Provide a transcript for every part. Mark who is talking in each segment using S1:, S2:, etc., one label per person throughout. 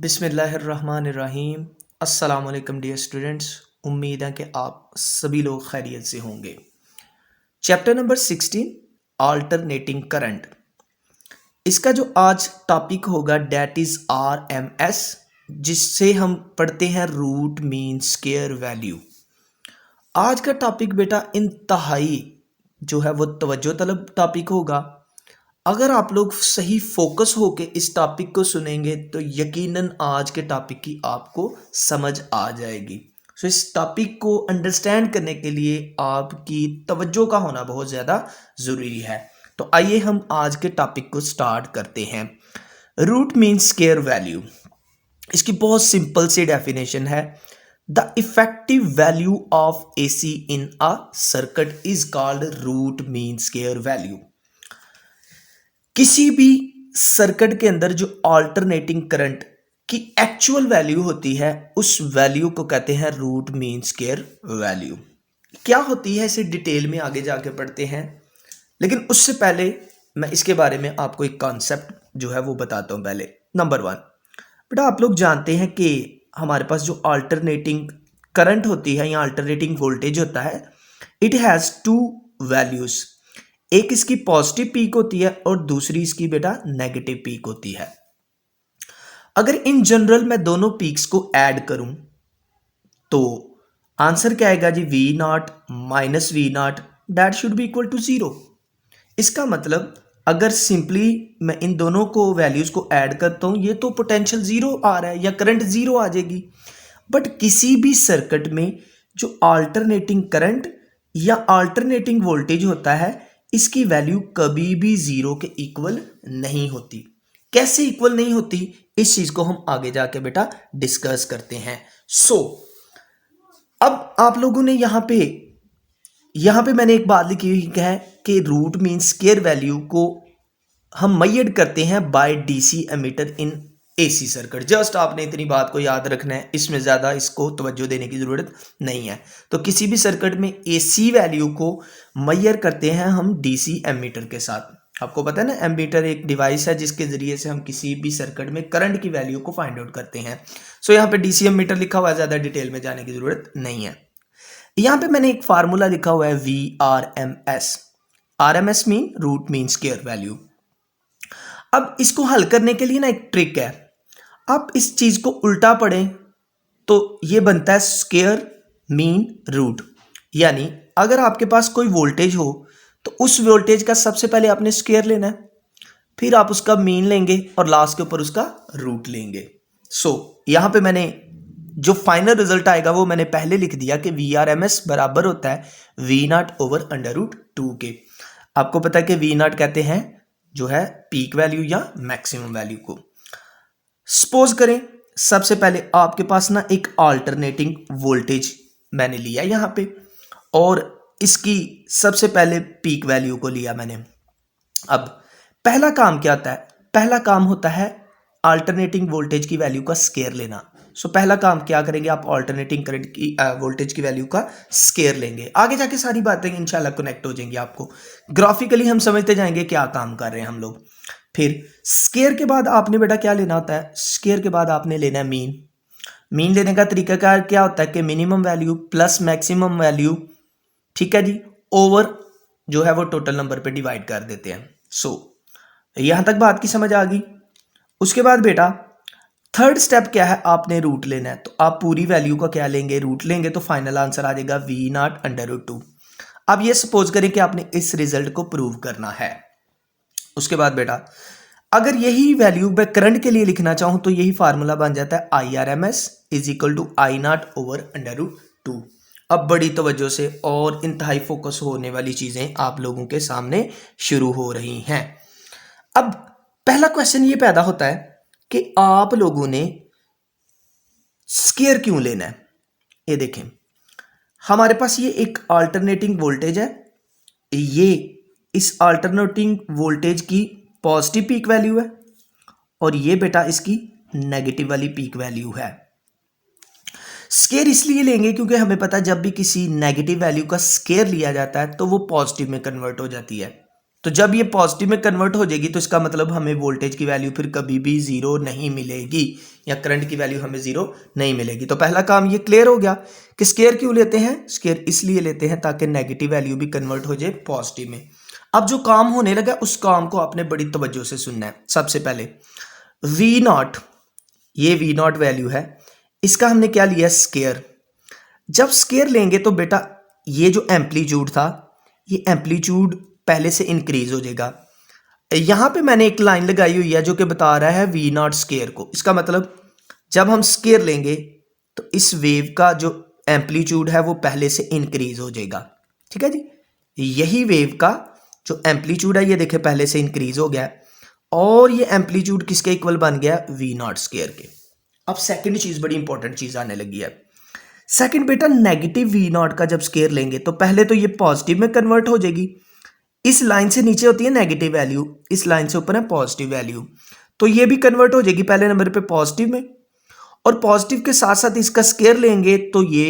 S1: बिस्मिल्लाहिर्रहमानिर्रहीम। अस्सलाम वालेकुम डियर स्टूडेंट्स। उम्मीद है कि आप सभी लोग खैरियत से होंगे। चैप्टर नंबर 16 अल्टरनेटिंग करंट, इसका जो आज टॉपिक होगा डैट इज़ RMS, जिससे हम पढ़ते हैं रूट मीन स्क्वायर वैल्यू। आज का टॉपिक बेटा इंतहाई जो है वो तवज्जो तलब टॉपिक होगा। अगर आप लोग सही फोकस होके इस टॉपिक को सुनेंगे तो यकीनन आज के टॉपिक की आपको समझ आ जाएगी। सो इस टॉपिक को अंडरस्टैंड करने के लिए आपकी तवज्जो का होना बहुत ज़्यादा ज़रूरी है। तो आइए हम आज के टॉपिक को स्टार्ट करते हैं। रूट मीन्स स्क्वायर वैल्यू, इसकी बहुत सिंपल सी डेफिनेशन है। The effective value of AC in a circuit is called root mean square value. किसी भी सर्किट के अंदर जो अल्टरनेटिंग करंट की एक्चुअल वैल्यू होती है उस वैल्यू को कहते हैं रूट मीन स्क्वायर वैल्यू। क्या होती है इसे डिटेल में आगे जाके पढ़ते हैं, लेकिन उससे पहले मैं इसके बारे में आपको एक कॉन्सेप्ट जो है वो बताता हूं। पहले नंबर 1, बेटा आप लोग जानते हैं कि हमारे पास जो अल्टरनेटिंग करंट होती है या अल्टरनेटिंग वोल्टेज होता है, इट हैज़ टू वैल्यूज। एक इसकी पॉजिटिव पीक होती है और दूसरी इसकी बेटा नेगेटिव पीक होती है। अगर इन जनरल मैं दोनों पीक्स को ऐड करूं तो आंसर क्या आएगा जी, V0 minus V0 that should be equal to 0। इसका मतलब अगर सिंपली मैं इन दोनों को वैल्यूज को ऐड करता हूं, ये तो पोटेंशियल 0 आ रहा है या करंट 0 आ जाएगी। बट किसी भी सर्किट में जो अल्टरनेटिंग करंट या अल्टरनेटिंग वोल्टेज होता है, इसकी वैल्यू कभी भी 0 के इक्वल नहीं होती। कैसे इक्वल नहीं होती, इस चीज को हम आगे जाके बेटा डिस्कस करते हैं। अब आप लोगों ने यहां पे मैंने एक बात लिखी हुई है कि रूट मीन स्क्वायर वैल्यू को हम मेजर करते हैं बाय DC एमीटर इन AC सर्किट। जस्ट आपने इतनी बात को याद रखना है, इसमें ज़्यादा इसको तवज्जो देने की ज़रूरत नहीं है। तो किसी भी सर्किट में AC वैल्यू को मेजर करते हैं हम DC एमीटर के साथ। आपको पता है ना, एमीटर एक डिवाइस है जिसके ज़रिए से हम किसी भी सर्किट में करंट की वैल्यू को फाइंड आउट करते हैं। सो यहाँ पे DC एमीटर लिखा हुआ है, ज़्यादा डिटेल में जाने की ज़रूरत नहीं है। यहाँ पे मैंने एक फार्मूला लिखा हुआ है VRMS। RMS mean root mean square value. अब इसको हल करने के लिए ना एक ट्रिक है। आप इस चीज को उल्टा पढ़ें तो ये बनता है स्क्वायर मीन रूट। यानी अगर आपके पास कोई वोल्टेज हो तो उस वोल्टेज का सबसे पहले आपने स्क्वायर लेना है, फिर आप उसका मीन लेंगे और लास्ट के ऊपर उसका रूट लेंगे। यहां पे मैंने जो फाइनल रिजल्ट आएगा वो मैंने पहले लिख दिया कि VRMS बराबर होता है V0 ओवर अंडर रूट 2 के। आपको पता है कि V0 कहते हैं जो है पीक वैल्यू या मैक्सिमम वैल्यू को। सपोज करें सबसे पहले आपके पास ना एक अल्टरनेटिंग वोल्टेज मैंने लिया यहां पे और इसकी सबसे पहले पीक वैल्यू को लिया मैंने। अब पहला काम क्या होता है, पहला काम होता है अल्टरनेटिंग वोल्टेज की वैल्यू का स्क्वायर लेना। पहला काम क्या करेंगे, आप अल्टरनेटिंग करंट की वोल्टेज की वैल्यू का स्क्वायर लेंगे। आगे जाके सारी बातें इंशाल्लाह कनेक्ट हो जाएंगी, आपको ग्राफिकली हम समझते जाएंगे क्या काम कर रहे हैं हम लोग। फिर स्क्वायर के बाद आपने बेटा क्या लेना होता है, स्क्वायर के बाद आपने लेना है मीन। मीन लेने का तरीका क्या होता है कि minimum value plus maximum value, ठीक है जी, ओवर जो है वो टोटल नंबर पे डिवाइड कर देते हैं। यहां तक बात की समझ आ गई। उसके बाद बेटा थर्ड स्टेप क्या है, आपने रूट लेना है। तो आप पूरी वैल्यू का क्या लेंगे, रूट लेंगे, तो फाइनल आंसर आ जाएगा V0 अंडर रूट 2। अब ये सपोज करें कि आपने इस रिजल्ट को प्रूव करना है। उसके बाद बेटा अगर यही वैल्यू मैं करंट के लिए लिखना चाहूं तो यही फार्मूला बन जाता है IRMS is equal to I0 over under root 2। अब बड़ी तवज्जो से और इंतहाई फोकस होने वाली चीजें आप लोगों के सामने शुरू हो रही हैं। अब पहला क्वेश्चन ये पैदा होता है कि आप लोगों ने स्क्वायर क्यों लेना है। ये देखें, हमारे पास ये एक अल्टरनेटिंग वोल्टेज है, ये इस अल्टरनेटिंग वोल्टेज की पॉजिटिव पीक वैल्यू है और ये बेटा इसकी नेगेटिव वाली पीक वैल्यू है। स्क्वायर इसलिए लेंगे क्योंकि हमें पता है जब भी किसी नेगेटिव वैल्यू का स्क्वायर लिया जाता है तो वो पॉजिटिव में कन्वर्ट हो जाती है। तो जब ये पॉजिटिव में कन्वर्ट हो जाएगी तो इसका मतलब हमें वोल्टेज की वैल्यू फिर कभी भी जीरो नहीं मिलेगी, या करंट की वैल्यू हमें जीरो नहीं मिलेगी। तो पहला काम ये क्लियर हो गया कि स्केयर क्यों लेते हैं। स्केयर इसलिए लेते हैं ताकि नेगेटिव वैल्यू भी कन्वर्ट हो जाए पॉजिटिव में। अब जो काम होने लगा उस काम को आपने बड़ी तवज्जो से सुनना है। सबसे पहले वी नॉट, ये वी नॉट वैल्यू है, इसका हमने क्या लिया, स्केयर। जब स्केयर लेंगे तो बेटा ये जो एम्पलीट्यूड था, ये एम्पलीट्यूड पहले से इंक्रीज हो जाएगा। यहां पे मैंने एक लाइन लगाई हुई है जो कि बता रहा है वी नॉट स्केयर को। इसका मतलब जब हम स्केयर लेंगे तो इस वेव का जो एम्पलीट्यूड है वो पहले से इंक्रीज हो जाएगा। ठीक है जी, यही वेव का जो एम्पलीट्यूड है ये देखे पहले से इंक्रीज हो गया है, और ये एम्पलीट्यूड किसके इक्वल बन गया, वी नॉट स्केयर के। अब सेकंड चीज, बड़ी इंपॉर्टेंट चीज आने लगी है। सेकंड बेटा, नेगेटिव वी नॉट का जब स्केयर लेंगे तो पहले तो ये पॉजिटिव में कन्वर्ट हो जाएगी। इस लाइन से नीचे होती है नेगेटिव वैल्यू, इस लाइन से ऊपर है पॉजिटिव वैल्यू, तो ये भी कन्वर्ट हो जाएगी पहले नंबर पे पॉजिटिव में, और पॉजिटिव के साथ साथ इसका स्केयर लेंगे तो ये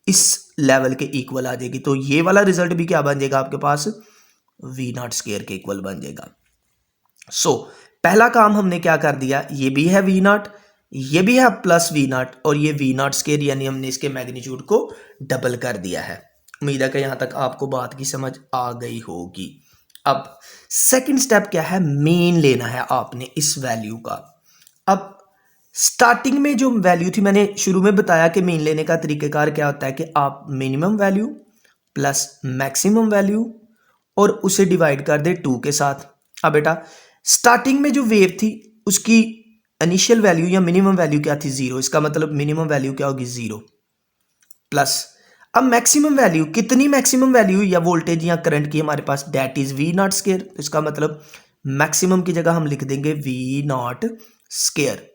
S1: इस लेवल के इक्वल आ जाएगी। तो ये वाला रिजल्ट भी क्या बन जाएगा आपके पास, वी नॉट स्केयर के इक्वल बन जाएगा। सो पहला काम हमने क्या कर दिया, ये भी है वी नॉट, ये भी है प्लस वी नॉट, और ये वी नॉट स्केयर यानी हमने इसके मैग्नीट्यूड को डबल कर दिया है। उम्मीद है कि यहां तक आपको बात की समझ आ गई होगी। अब सेकंड स्टेप क्या है, मीन लेना है आपने इस वैल्यू का। अब स्टार्टिंग में जो वैल्यू थी, मैंने शुरू में बताया कि मीन लेने का तरीकेकार क्या होता है कि आप minimum value plus maximum value और उसे डिवाइड कर दे 2 के साथ। अब बेटा स्टार्टिंग में जो वेव थी उसकी इनिशियल वैल्यू या मिनिमम वैल्यू क्या थी, 0। इसका मतलब मिनिमम वैल्यू क्या होगी, 0 प्लस, अब मैक्सिमम वैल्यू कितनी, मैक्सिमम वैल्यू या वोल्टेज या करंट की हमारे पास, that is V naught square. तो इसका मतलब मैक्सिमम की जगह हम लिख देंगे वी नॉट स्केयर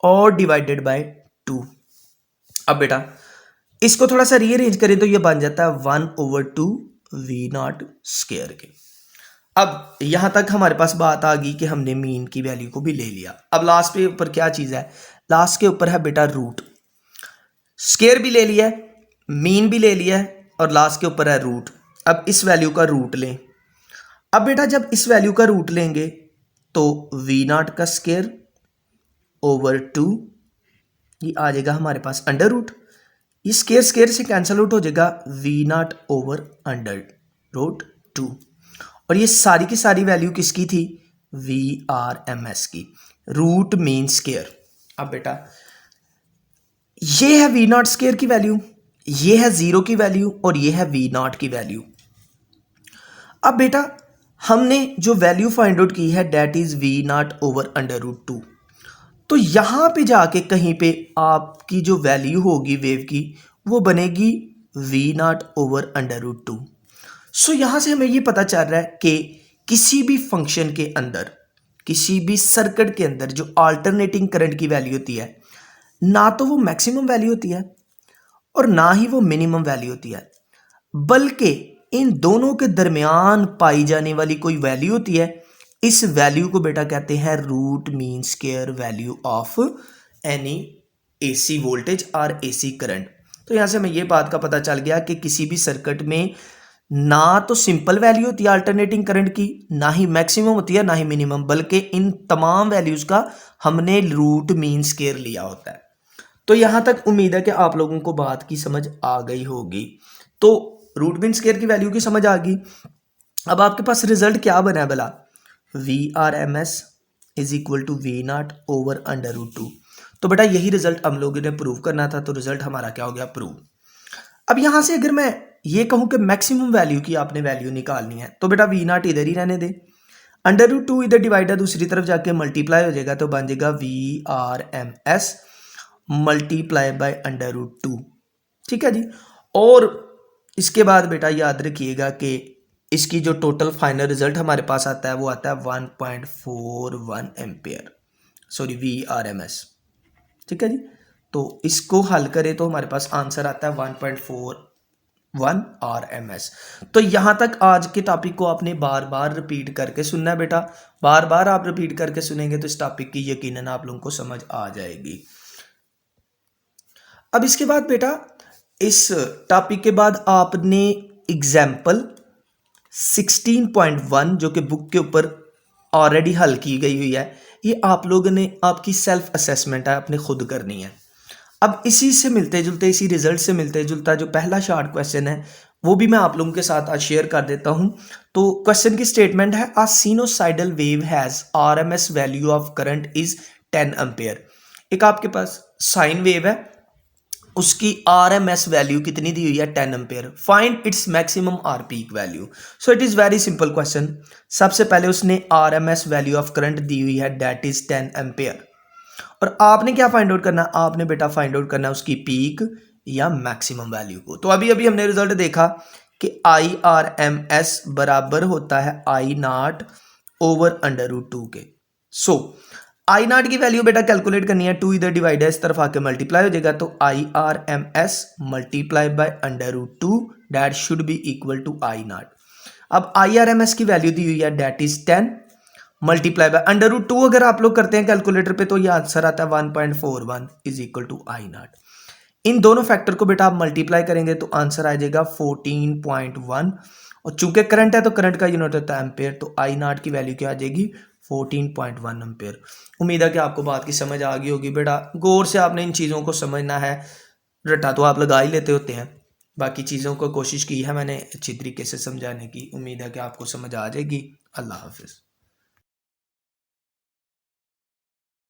S1: और डिवाइडेड बाय 2। अब बेटा इसको थोड़ा सा रीअरेंज करें तो ये बन जाता है 1/2 वी नॉट स्केयर के। अब यहां तक हमारे पास बात आ गई कि हमने मीन की वैल्यू को भी ले लिया। अब लास्ट पे ऊपर क्या चीज है, लास्ट के ऊपर है बेटा रूट। स्केयर भी ले लिया है, मीन भी ले लिया है, और लास्ट के ऊपर है रूट। अब इस वैल्यू का रूट लें। अब बेटा जब इस वैल्यू का रूट लेंगे तो वी नॉट का स्केयर ओवर 2, ये आ जाएगा हमारे पास अंडर रूट, ये स्केयर स्केयर से कैंसल आउट हो जाएगा, V naught over under root 2, और ये सारी की सारी वैल्यू किसकी थी, वी आर एम एस की, रूट मीन स्केयर। अब बेटा ये है वी नॉट स्केयर की वैल्यू, ये है 0 की वैल्यू, और ये है वी नॉट की वैल्यू। अब बेटा हमने जो वैल्यू फाइंड आउट की है that is V naught over under root 2, तो यहां पे जाके कहीं पे आपकी जो वैल्यू होगी वेव की वो बनेगी V naught over under root 2। So यहां से हमें ये पता चल रहा है कि किसी भी फंक्शन के अंदर, किसी भी सर्किट के अंदर जो अल्टरनेटिंग करंट की वैल्यू होती है, ना तो वो मैक्सिमम वैल्यू होती है और ना ही वो मिनिमम वैल्यू होती है, बल्कि इन दोनों के दरमियान पाई जाने वाली कोई वैल्यू होती है। इस वैल्यू को बेटा कहते हैं root mean square value of any AC voltage और एसी करंट। तो यहां से हमें ये बात का पता चल गया कि किसी भी सर्किट में ना तो सिंपल वैल्यू होती है अल्टरनेटिंग करंट की, ना ही मैक्सिमम होती है, ना ही मिनिमम, बल्कि इन तमाम वैल्यूज का हमने रूट मीन स्क्वायर लिया होता है। तो यहां तक उम्मीद है कि आप लोगों को बात की समझ आ गई होगी। तो रूट मीन स्क्वायर की वैल्यू की समझ आ गई। अब आपके पास रिजल्ट क्या बना है भला, V R M S is equal to V naught over under root 2। तो बेटा यही रिजल्ट हम लोगों ने प्रूव करना था, तो रिजल्ट हमारा क्या हो गया, प्रूव। अब यहां से अगर मैं ये कहूं कि मैक्सिमम वैल्यू की आपने वैल्यू निकालनी है तो बेटा वी नॉट इधर ही रहने दे, अंडर रूट 2 इधर डिवाइडर दूसरी तरफ जाके मल्टीप्लाई हो जाएगा, तो बन जाएगा V R M S multiply by under root 2। ठीक है जी। और इसके बाद बेटा याद रखिएगा कि इसकी जो टोटल फाइनल रिजल्ट हमारे पास आता है वो आता है 1.41 ampere, sorry V R M S. ठीक है जी। तो इसको हल करें तो हमारे पास आंसर आता है 1.41 आर एम एस। तो यहां तक आज के टॉपिक को आपने बार बार रिपीट करके सुनना है बेटा, बार बार आप रिपीट करके सुनेंगे तो इस टॉपिक की यकीनन आप लोगों को समझ आ जाएगी। अब इसके बाद बेटा इस टॉपिक के बाद आपने एग्जाम्पल 16.1 जो कि बुक के ऊपर ऑलरेडी हल की गई हुई है, ये आप लोगों ने आपकी सेल्फ असेसमेंट है, अपने खुद करनी है। अब इसी से मिलते जुलते, इसी रिजल्ट से मिलते जुलता जो पहला शॉर्ट क्वेश्चन है वो भी मैं आप लोगों के साथ आज शेयर कर देता हूं। तो क्वेश्चन की स्टेटमेंट है, a sinusoidal wave has RMS value of current is 10 ampere. एक आपके पास साइन वेव है, उसकी आरएमएस वैल्यू कितनी दी हुई है, 10 ampere. Find its maximum or peak value. So it is very simple question. सबसे पहले उसने आरएमएस वैल्यू ऑफ करंट दी हुई है, दैट इज 10 एम्पेयर। और आपने क्या फाइंड आउट करना है, आपने बेटा फाइंड आउट करना है उसकी पीक या मैक्सिमम वैल्यू को। तो अभी अभी हमने रिजल्ट देखा कि आई आर एम एस बराबर होता है आई नॉट ओवर अंडर रूट 2 के। सो आई नॉट की वैल्यू बेटा कैलकुलेट करनी है, 2 इधर डिवाइड है, इस तरफ आके मल्टीप्लाई हो जाएगा, तो I R M S multiply by under root 2 that should be equal to I naught. अब आई आर एम एस की वैल्यू दी हुई है, that is 10 multiply by under root 2 अगर आप लोग करते हैं कैलकुलेटर पे तो ये आंसर आता है 1.41 is equal to I naught. इन दोनों फैक्टर को बेटा आप मल्टीप्लाई करेंगे तो आंसर आ जाएगा 14.1, और चूंकि करंट है तो करंट का यूनिट होता है एम्पेयर, तो आई नॉट की वैल्यू क्या आ जाएगी, 14.1 एम्पेयर। उम्मीद है कि आपको बात की समझ आ गई होगी बेटा। गौर से आपने इन चीज़ों को समझना है, रट्टा तो आप लगा ही लेते होते हैं, बाकी चीज़ों को कोशिश की है मैंने अच्छी तरीके से समझाने की। उम्मीद है कि आपको समझ आ जाएगी। अल्लाह हाफिज़।